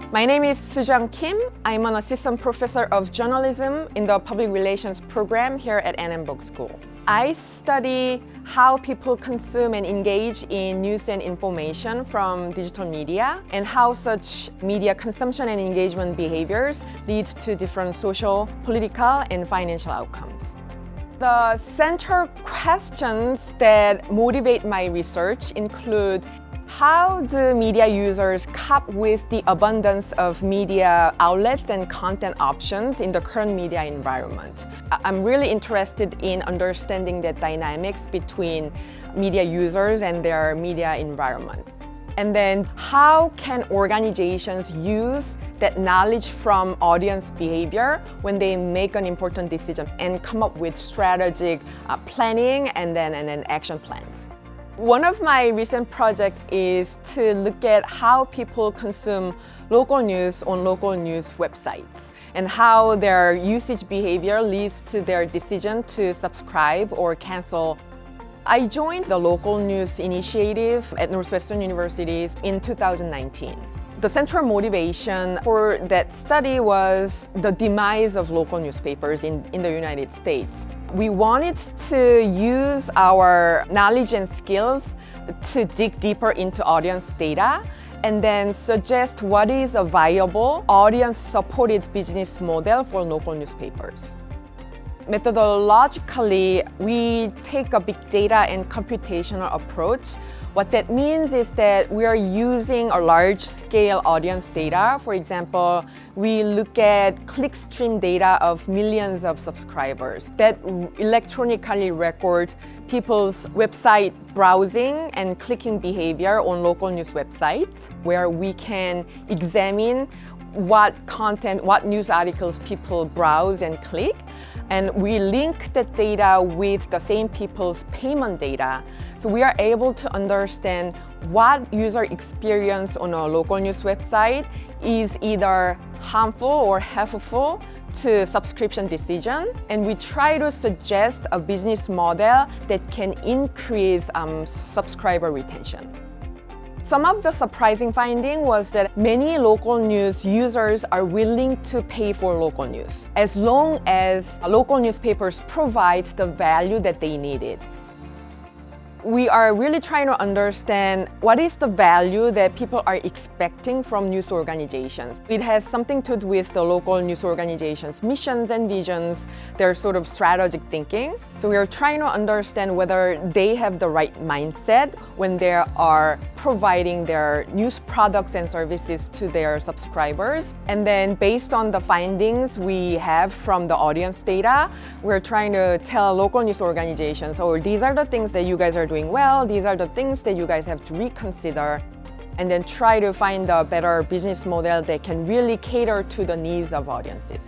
My name is Jung Kim. I'm an assistant professor of journalism in the public relations program here at Annenberg School. I study how people consume and engage in news and information from digital media and how such media consumption and engagement behaviors lead to different social, political, and financial outcomes. The central questions that motivate my research include: how do media users cope with the abundance of media outlets and content options in the current media environment? I'm really interested in understanding the dynamics between media users and their media environment. And then, how can organizations use that knowledge from audience behavior when they make an important decision and come up with strategic planning and then action plans? One of my recent projects is to look at how people consume local news on local news websites and how their usage behavior leads to their decision to subscribe or cancel. I joined the local news initiative at Northwestern University in 2019. The central motivation for that study was the demise of local newspapers in the United States. We wanted to use our knowledge and skills to dig deeper into audience data and then suggest what is a viable audience-supported business model for local newspapers. Methodologically, we take a big data and computational approach. What that means is that we are using a large-scale audience data. For example, we look at clickstream data of millions of subscribers that electronically record people's website browsing and clicking behavior on local news websites, where we can examine what content, what news articles people browse and click. And we link that data with the same people's payment data. So we are able to understand what user experience on a local news website is either harmful or helpful to subscription decision. And we try to suggest a business model that can increase subscriber retention. Some of the surprising finding was that many local news users are willing to pay for local news as long as local newspapers provide the value that they needed. We are really trying to understand what is the value that people are expecting from news organizations. It has something to do with the local news organizations' missions and visions, their sort of strategic thinking. So we are trying to understand whether they have the right mindset when they are providing their news products and services to their subscribers. And then based on the findings we have from the audience data, we're trying to tell local news organizations, oh, these are the things that you guys are doing well, these are the things that you guys have to reconsider, and then try to find a better business model that can really cater to the needs of audiences.